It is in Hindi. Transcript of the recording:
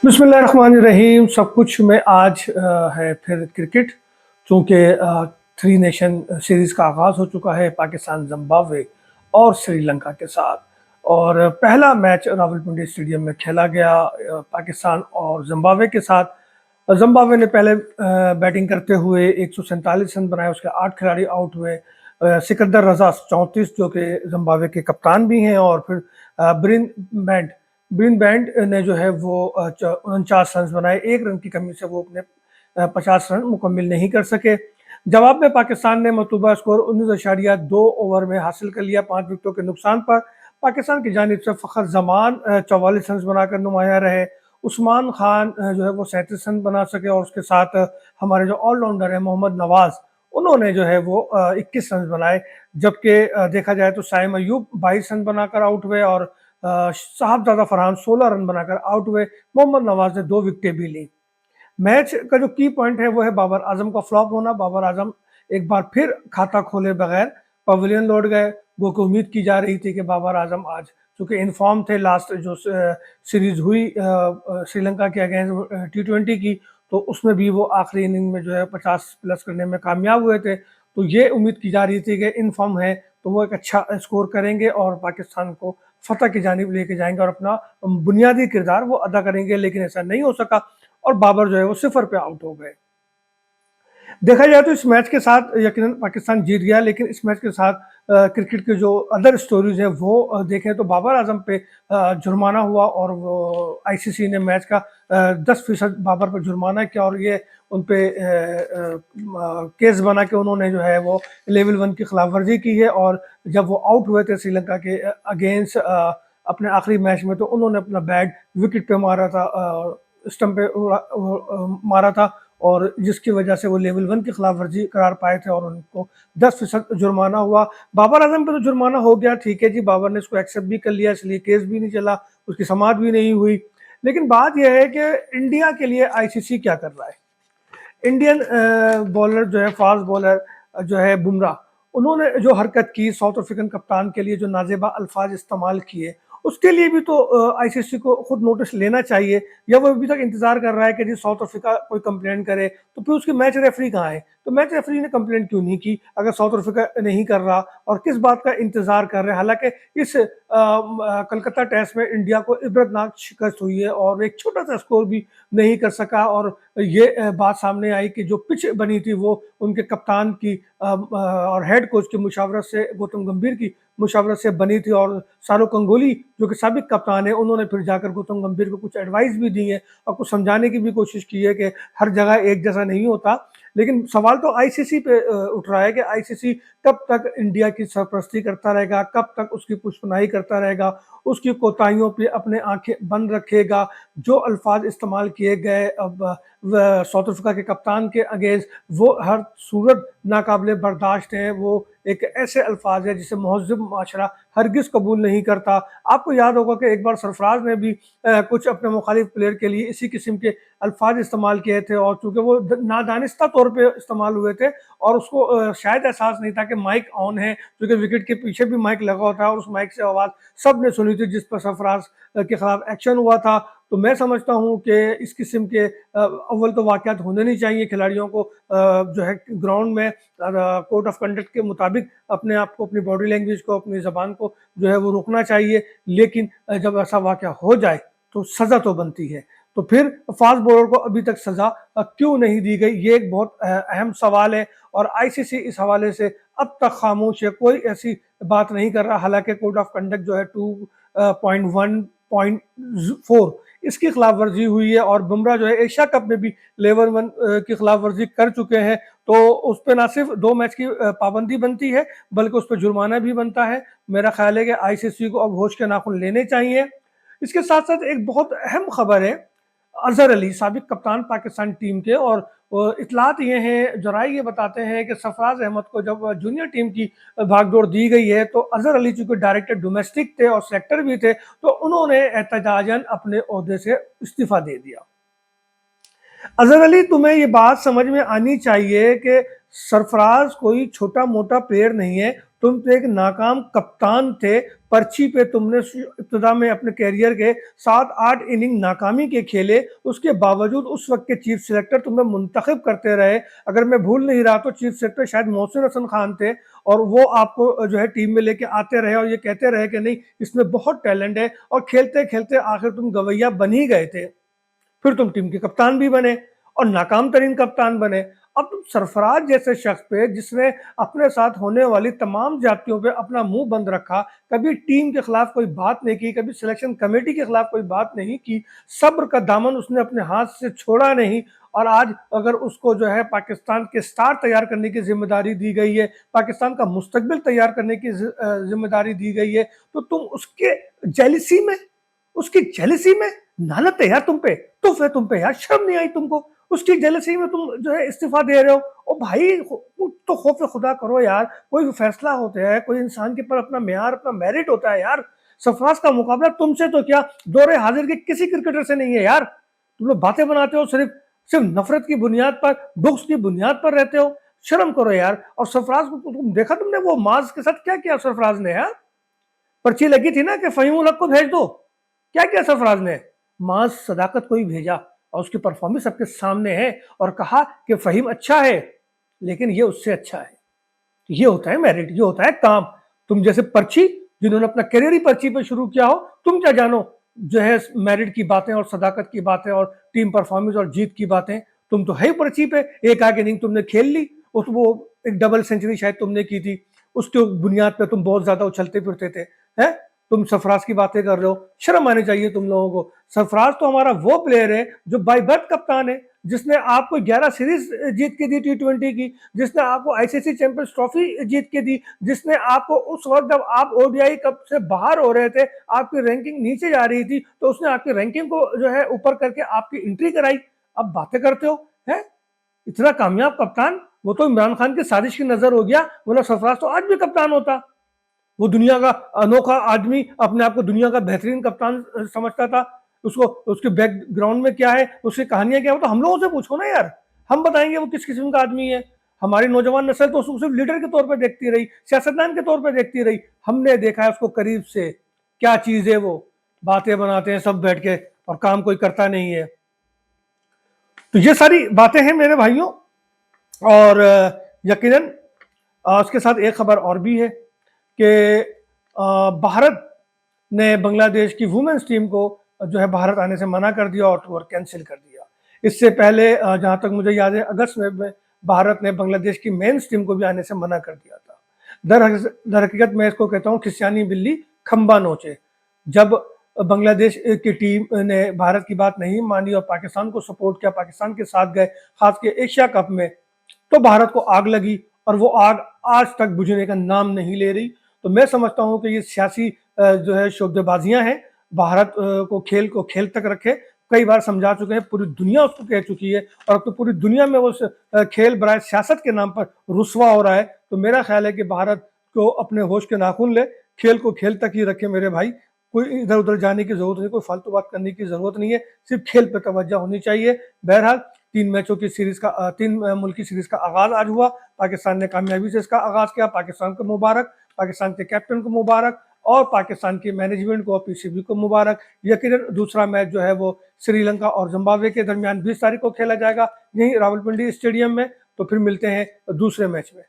बिस्मिल्लाहिर्रहमानिर्रहीम। सब कुछ में आज है फिर क्रिकेट, चूँकि थ्री नेशन सीरीज़ का आगाज़ हो चुका है पाकिस्तान, ज़िम्बाब्वे और श्रीलंका के साथ। और पहला मैच रावलपिंडी स्टेडियम में खेला गया पाकिस्तान और ज़िम्बाब्वे के साथ। ज़िम्बाब्वे ने पहले बैटिंग करते हुए 147 रन बनाए, उसके 8 खिलाड़ी आउट हुए। सिकंदर रज़ा 34, जो कि ज़िम्बाब्वे के कप्तान भी हैं, और फिर ब्रिन बैंड ने जो है वो 49 रन बनाए। 1 रन की कमी से वो अपने 50 रन मुकम्मिल नहीं कर सके। जवाब में पाकिस्तान ने मतलूबा स्कोर 19.2 ओवर में हासिल कर लिया 5 विकेटों के नुकसान पर। पाकिस्तान की जानिब से फ़खर जमान 44 रन बनाकर नुमाया रहे। उस्मान खान जो है वो 37 रन बना सके, और उसके साथ हमारे जो ऑलराउंडर है मोहम्मद नवाज, उन्होंने जो है वो 21 रन बनाए। जबकि देखा जाए तो साइम अयूब 22 रन बनाकर आउट हुए, और साहबजादा फरहान 16 रन बनाकर आउट हुए। मोहम्मद नवाज ने 2 विकेटें भी ली। मैच का जो की पॉइंट है वो है बाबर आजम का फ्लॉप होना। बाबर आजम एक बार फिर खाता खोले बगैर पवेलियन लौट गए। वो को उम्मीद की जा रही थी कि बाबर आजम आज, चूंकि इनफॉर्म थे लास्ट जो सीरीज हुई श्रीलंका के अगेंस्ट T20 की, तो उसमें भी वो आखिरी इनिंग में जो है 50 प्लस करने में कामयाब हुए थे। तो ये उम्मीद की जा रही थी कि इनफॉर्म है तो वो एक अच्छा स्कोर करेंगे और पाकिस्तान को फतह की जानिब लेके जाएंगे और अपना बुनियादी किरदार वो अदा करेंगे, लेकिन ऐसा नहीं हो सका और बाबर जो है वो 0 पे आउट हो गए। देखा जाए तो इस मैच के साथ यकीनन पाकिस्तान जीत गया, लेकिन इस मैच के साथ क्रिकेट के जो अदर स्टोरीज हैं वो देखें तो बाबर आजम पे जुर्माना हुआ, और वो आईसीसी ने मैच का 10% बाबर पर जुर्माना किया, और ये उन पे केस बना के उन्होंने जो है वो लेवल 1 की खिलाफ वर्जी की है। और जब वो आउट हुए थे श्रीलंका के अगेंस्ट अपने आखिरी मैच में, तो उन्होंने अपना बैट विकेट पे मारा था, स्टंप पे मारा था, और जिसकी वजह से वो लेवल 1 की खिलाफ वर्जी करार पाए थे और उनको 10% जुर्माना हुआ। बाबर आजम पे तो जुर्माना हो गया, ठीक है जी, बाबर ने इसको एक्सेप्ट भी कर लिया, इसलिए केस भी नहीं चला, उसकी समाअत भी नहीं हुई। लेकिन बात यह है कि इंडिया के लिए आईसीसी क्या कर रहा है। इंडियन बॉलर जो है, फास्ट बॉलर जो है बुमराह, उन्होंने जो हरकत की साउथ अफ्रीकन कप्तान के लिए, जो नाजेबा अल्फाज इस्तेमाल किए, उसके लिए भी तो आईसीसी को खुद नोटिस लेना चाहिए। या वो अभी तक इंतजार कर रहा है कि जी साउथ अफ्रीका कोई कंप्लेन करे, तो फिर उसकी मैच रेफरी कहाँ है? तो मैच रेफरी ने कंप्लेन क्यों नहीं की अगर साउथ अफ्रीका नहीं कर रहा, और किस बात का इंतजार कर रहे हैं? हालांकि इस कलकत्ता टेस्ट में इंडिया को इबरतनाक शिकस्त हुई है और एक छोटा सा स्कोर भी नहीं कर सका, और ये बात सामने आई कि जो पिच बनी थी वो उनके कप्तान की और हेड कोच की मुशावरत से, गौतम गंभीर की मुशावरत से बनी थी। और शाहरुख गंगोली जो कि साबिक कप्तान है, उन्होंने फिर जाकर गौतम गंभीर को कुछ एडवाइस भी दी है और कुछ समझाने की भी कोशिश की है कि हर जगह एक जैसा नहीं होता। लेकिन सवाल तो आईसीसी पे उठ रहा है कि आईसीसी कब तक इंडिया की सरपरस्ती करता रहेगा, कब तक उसकी पुष्पनाई करता रहेगा, उसकी कोताहियों पे अपने आंखें बंद रखेगा। जो अल्फाज इस्तेमाल किए गए अब साउथ अफ्रीका के कप्तान के अगेंस्ट, वो हर सूरत नाकाबिले बर्दाश्त है। वो एक ऐसे अल्फाज है जिसे महज़िब माशरा हरगिज़ कबूल नहीं करता। आपको याद होगा कि एक बार सरफराज ने भी कुछ अपने मुखालिफ प्लेयर के लिए इसी किस्म के अल्फाज इस्तेमाल किए थे, और चूँकि वो नादानिस्ता तौर पे इस्तेमाल हुए थे, और उसको शायद एहसास नहीं था कि माइक ऑन है, क्योंकि विकेट के पीछे भी माइक लगा होता है, और उस माइक से आवाज़ सब ने सुनी थी, जिस पर सरफराज के खिलाफ एक्शन हुआ था। तो मैं समझता हूँ कि इस किस्म के अव्वल तो वाक़यात होने नहीं चाहिए। खिलाड़ियों को जो है ग्राउंड में कोड ऑफ कंडक्ट के मुताबिक अपने आप को, अपनी बॉडी लैंग्वेज को, अपनी ज़बान को जो है वो रोकना चाहिए। लेकिन जब ऐसा वाक़या हो जाए तो सज़ा तो बनती है। तो फिर फास्ट बॉलर को अभी तक सज़ा क्यों नहीं दी गई, ये एक बहुत अहम सवाल है, और आईसीसी इस हवाले से अब तक खामोश है, कोई ऐसी बात नहीं कर रहा। हालांकि कोड ऑफ कंडक्ट जो है 2.1.4 इसकी खिलाफ वर्जी हुई है, और बुमराह जो है एशिया कप में भी लेवल 1 की खिलाफ वर्जी कर चुके हैं। तो उस पर ना सिर्फ 2 मैच की पाबंदी बनती है, बल्कि उस पर जुर्माना भी बनता है। मेरा ख्याल है कि आईसीसी को अब होश के नाखून लेने चाहिए। इसके साथ साथ एक बहुत अहम खबर है, अजहर अली साबिक कप्तान पाकिस्तान टीम के, और इतलात ये हैं, जराए ये बताते हैं कि सरफराज अहमद को जब जूनियर टीम की भागदौड़ दी गई है, तो अजहर अली चूंकि डायरेक्टर डोमेस्टिक थे और सेलेक्टर भी थे, तो उन्होंने एहतजाजन अपने ओहदे से इस्तीफा दे दिया। अजहर अली, तुम्हें ये बात समझ में आनी चाहिए कि सरफराज कोई छोटा मोटा प्लेयर नहीं है। तुम तो एक नाकाम कप्तान थे। पर्ची पे तुमने इब्तिदा में अपने करियर के 7-8 इनिंग नाकामी के खेले, उसके बावजूद उस वक्त के चीफ सिलेक्टर तुम्हें मुंतखब करते रहे। अगर मैं भूल नहीं रहा तो चीफ सिलेक्टर शायद मोहसिन हसन खान थे, और वो आपको जो है टीम में लेके आते रहे और ये कहते रहे कि नहीं इसमें बहुत टैलेंट है, और खेलते खेलते आखिर तुम गवैया बन ही गए थे। फिर तुम टीम के कप्तान भी बने और नाकाम तरीन कप्तान बने। अब तुम सरफराज जैसे शख्स पे, जिसने अपने साथ होने वाली तमाम ज्यादतियों पे अपना मुंह बंद रखा, कभी टीम के खिलाफ कोई बात नहीं की, कभी सिलेक्शन कमेटी के खिलाफ कोई बात नहीं की, सब्र का दामन उसने अपने हाथ से छोड़ा नहीं, और आज अगर उसको जो है पाकिस्तान के स्टार तैयार करने की जिम्मेदारी दी गई है, पाकिस्तान का मुस्तकबिल तैयार करने की जिम्मेदारी दी गई है, तो तुम उसके जेलिसी में, उसकी जेलिसी में नालत है यार तुम पे, तूफ है तुम पे यार, शर्म नहीं आई तुमको? उसकी जेलसी में तुम जो है इस्तीफा दे रहे हो। ओ भाई तो खौफ खुदा करो यार, कोई फैसला होता है, कोई इंसान के पर अपना मेयार, अपना मेरिट होता है यार। सरफराज का मुकाबला तुमसे तो क्या, दौरे हाजिर के किसी क्रिकेटर से नहीं है यार। तुम लोग बातें बनाते हो, सिर्फ सिर्फ नफरत की बुनियाद पर, बुक्स की बुनियाद पर रहते हो। शर्म करो यार। और सरफराज को तुम देखा तुमने वो माज के साथ क्या किया सरफराज ने? यार पर्ची लगी थी ना कि फहीम उल हक को भेज दो, क्या किया सरफराज ने? माज सदाकत को ही भेजा, और उसकी परफॉर्मेंस सबके सामने है, और कहा कि फहीम अच्छा है लेकिन ये उससे अच्छा है। ये होता है मेरिट, ये होता है काम। तुम जैसे पर्ची, जिन्होंने अपना करियर ही पर्ची पे शुरू किया हो, तुम क्या जानो जो है मेरिट की बातें और सदाकत की बातें और टीम परफॉर्मेंस और जीत की बातें। तुम तो है पर्ची पे। एक आगे इनिंग तुमने खेल ली, उस वो एक डबल सेंचुरी शायद तुमने की थी, उसके बुनियाद पे तुम बहुत ज्यादा उछलते फिरते थे। हैं, तुम सरफराज की बातें कर रहे हो, शर्म आनी चाहिए तुम लोगों को। सरफराज तो हमारा वो प्लेयर है जो बाय बर्थ कप्तान है, जिसने आपको 11 सीरीज जीत के दी T20 की, जिसने आपको आईसीसी चैंपियंस ट्रॉफी जीत के दी, जिसने आपको उस वक्त जब आप ओडीआई कप से बाहर हो रहे थे, आपकी रैंकिंग नीचे जा रही थी, तो उसने आपकी रैंकिंग को जो है ऊपर करके आपकी एंट्री कराई। अब बातें करते हो हैं? इतना कामयाब कप्तान, वो तो इमरान खान की साजिश की नजर हो गया, वरना सरफराज तो आज भी कप्तान होता। वो दुनिया का अनोखा आदमी, अपने आप को दुनिया का बेहतरीन कप्तान समझता था। उसको उसके बैकग्राउंड में क्या है, उसकी कहानियां क्या है, तो हम लोगों से पूछो ना यार, हम बताएंगे वो किस किस्म का आदमी है। हमारी नौजवान नस्ल तो उसको सिर्फ लीडर के तौर पर देखती रही, सियासतदान के तौर पर देखती रही। हमने देखा है उसको करीब से, क्या चीज है वो। बातें बनाते हैं सब बैठ के, और काम कोई करता नहीं है। तो ये सारी बातें हैं मेरे भाइयों। और यकीनन उसके साथ एक खबर और भी है कि भारत ने बांग्लादेश की वुमेन्स टीम को जो है भारत आने से मना कर दिया और टूर कैंसिल कर दिया। इससे पहले जहां तक मुझे याद है अगस्त में भारत ने बांग्लादेश की मेंस टीम को भी आने से मना कर दिया था। दर हकीकत मैं इसको कहता हूँ खिसियानी बिल्ली खंबा नोचे। जब बांग्लादेश की टीम ने भारत की बात नहीं मानी और पाकिस्तान को सपोर्ट किया, पाकिस्तान के साथ गए, खास के एशिया कप में, तो भारत को आग लगी, और वो आग आज तक बुझने का नाम नहीं ले रही। तो मैं समझता हूं कि ये सियासी जो है शोबदेबाजियां हैं। भारत को खेल तक रखे, कई बार समझा चुके हैं, पूरी दुनिया उसको कह चुकी है, और अब तो पूरी दुनिया में वो खेल बराए सियासत के नाम पर रुस्वा हो रहा है। तो मेरा ख्याल है कि भारत को अपने होश के नाखून ले, खेल को खेल तक ही रखे मेरे भाई। कोई इधर उधर जाने की जरूरत नहीं, कोई फालतू बात करने की जरूरत नहीं है, सिर्फ खेल पर तवज्जो होनी चाहिए। बहरहाल 3 मुल्की सीरीज का आगाज आज हुआ। पाकिस्तान ने कामयाबी से इसका आगाज किया। पाकिस्तान को मुबारक, पाकिस्तान के कैप्टन को मुबारक, और पाकिस्तान की मैनेजमेंट को और पीसीबी को मुबारक। यकीनन दूसरा मैच जो है वो श्रीलंका और जिम्बाब्वे के दरमियान 20 तारीख को खेला जाएगा यहीं रावलपिंडी स्टेडियम में। तो फिर मिलते हैं दूसरे मैच में।